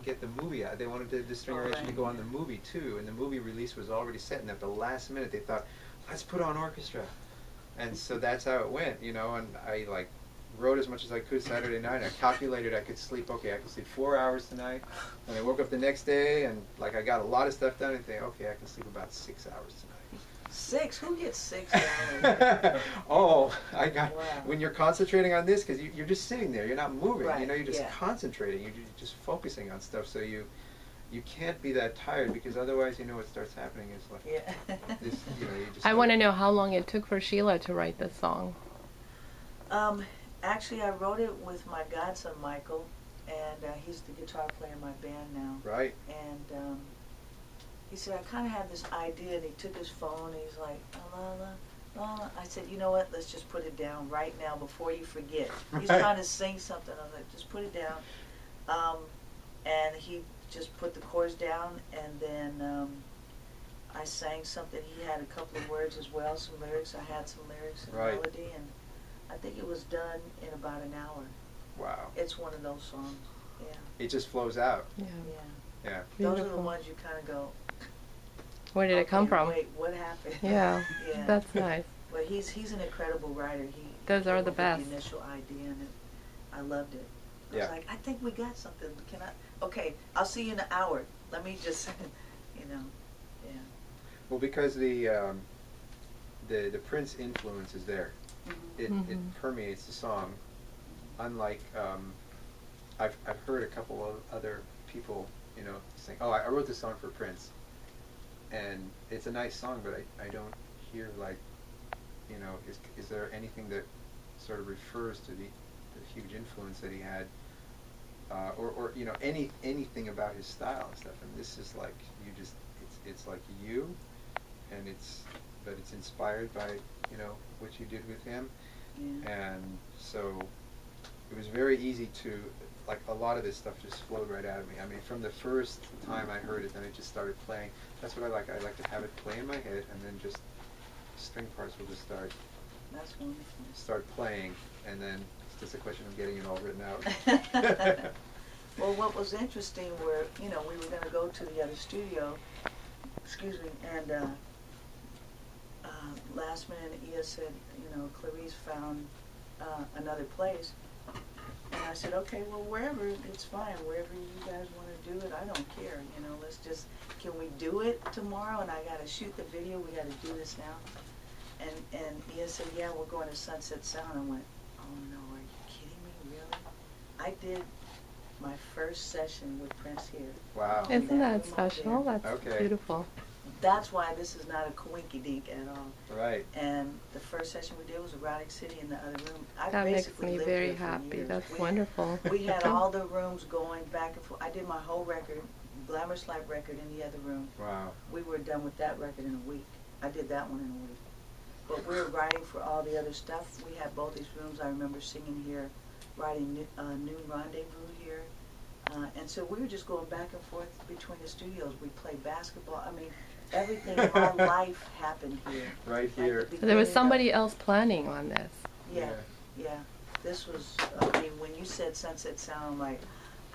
get the movie out. They wanted the string arrangement to go on the movie too, and the movie release was already set. And at the last minute, they thought, let's put on Orchestra, and so that's how it went, you know. And I like wrote as much as I could Saturday night. I calculated I could sleep. Okay, I can sleep 4 hours tonight, and I woke up the next day and like I got a lot of stuff done. And think, okay, I can sleep about 6 hours tonight. 6? Who gets 6 hours? Oh, I got. Wow. When you're concentrating on this, because you're just sitting there, you're not moving. Right, You know, you're just yeah. concentrating. You're just focusing on stuff. So you can't be that tired, because otherwise, you know, what starts happening is like, Yeah. this, you know, you just. I want to know how long it took for Sheila to write this song. Actually, I wrote it with my godson, Mychael, and he's the guitar player in my band now. Right. And he said, I kind of have this idea, and he took his phone, and he's like, la, la, la. I said, you know what, let's just put it down right now before you forget. He's trying to sing something. I was like, just put it down. And he just put the chords down, and then I sang something. He had a couple of words as well, some lyrics. I had some lyrics and Right. melody, and I think it was done in about an hour. Wow. It's one of those songs, yeah. It just flows out. Yeah. Yeah. Yeah. Those are the Beautiful. ones you kind of go, Where did it come okay, from? wait, what happened? Yeah, Yeah. that's nice. But he's an incredible writer. He Those are came the up with best. The initial idea, and I loved it. I Yeah. was like, I think we got something. Can I? Okay, I'll see you in an hour. Let me just, you know, yeah. Well, because the Prince influence is there. It permeates the song. Unlike I've heard a couple of other people, you know, saying, "Oh, I wrote this song for Prince," and it's a nice song, but I don't hear like, you know, is there anything that sort of refers to the huge influence that he had, or you know, anything about his style and stuff? And this is like it's like you, and it's inspired by, you know, what you did with him. Yeah. And so it was very easy to, like, a lot of this stuff just flowed right out of me. I mean, from the first time I heard it, then it just started playing. That's what I like. I like to have it play in my head, and then just string parts will just That's wonderful. start playing, and then it's just a question of getting it all written out. Well, what was interesting were, you know, we were going to go to the other studio, excuse me, and last minute Ia said, you know, Clarice found another place. And I said, okay, well, wherever, it's fine. Wherever you guys want to do it, I don't care. You know, let's just, can we do it tomorrow? And I got to shoot the video. We got to do this now. And Ia said, yeah, we're going to Sunset Sound. I went, oh, no, are you kidding me? Really? I did my first session with Prince here. Wow. Isn't that special? That's Okay. beautiful. That's why this is not a coinky-dink at all. Right. And the first session we did was Erotic City in the other room. I That makes basically me lived very here for happy. years. That's wonderful. We had all the rooms going back and forth. I did my whole record, Glamorous Life record, in the other room. Wow. We were done with that record in a week. I did that one in a week. But we were writing for all the other stuff. We had both these rooms. I remember singing here, writing Noon Rendezvous here. And so we were just going back and forth between the studios. We played basketball. I mean, everything in my life happened here. Right here. Like the So there was beginning somebody else planning on this. yeah, yeah. This was, I mean, when you said Sunset Sound, I'm like,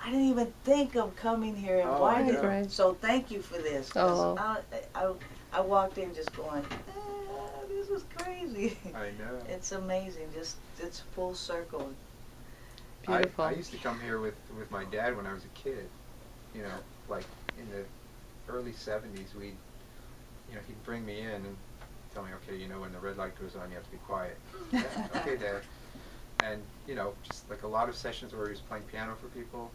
I didn't even think of coming here. And Oh, why I did know. Right. So thank you for this. 'Cause Oh. I walked in just going, this was crazy. I know. It's amazing. Just, it's full circle. Beautiful. I used to come here with my dad when I was a kid. You know, like in the early 70s, he'd bring me in and tell me, okay, you know, when the red light goes on, you have to be quiet. Yeah, okay, Dad. And, you know, just like a lot of sessions where he was playing piano for people,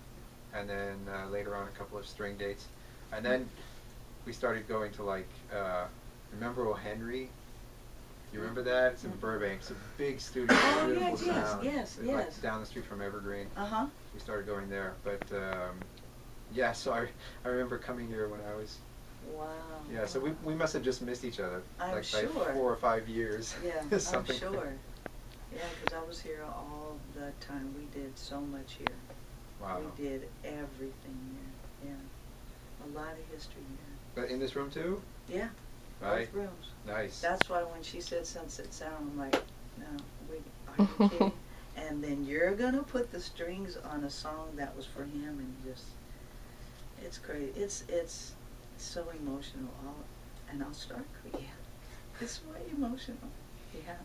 and then later on a couple of string dates. And then we started going to, like, remember O'Henry? You remember that? It's in Burbank. It's a big studio, Oh, beautiful yes, sound. yes, It's yes. like down the street from Evergreen. Uh-huh. We started going there. But, yeah, so I remember coming here when I was... Wow. Yeah, so we must have just missed each other. I'm like sure. by 4 or 5 years. Yeah, Something. I'm sure. Yeah, because I was here all the time. We did so much here. Wow. We did everything here. Yeah. A lot of history here. But in this room too? Yeah. Right. Both rooms. Nice. That's why when she said Sunset Sound, I'm like, no, are you kidding? And then you're going to put the strings on a song that was for him, and just, It's great. It's so emotional. I'll start crying. It's way emotional. Yeah.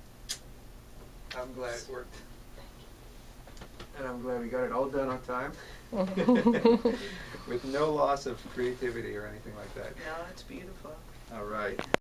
I'm glad it worked. And I'm glad we got it all done on time. With no loss of creativity or anything like that. No, it's beautiful. All right.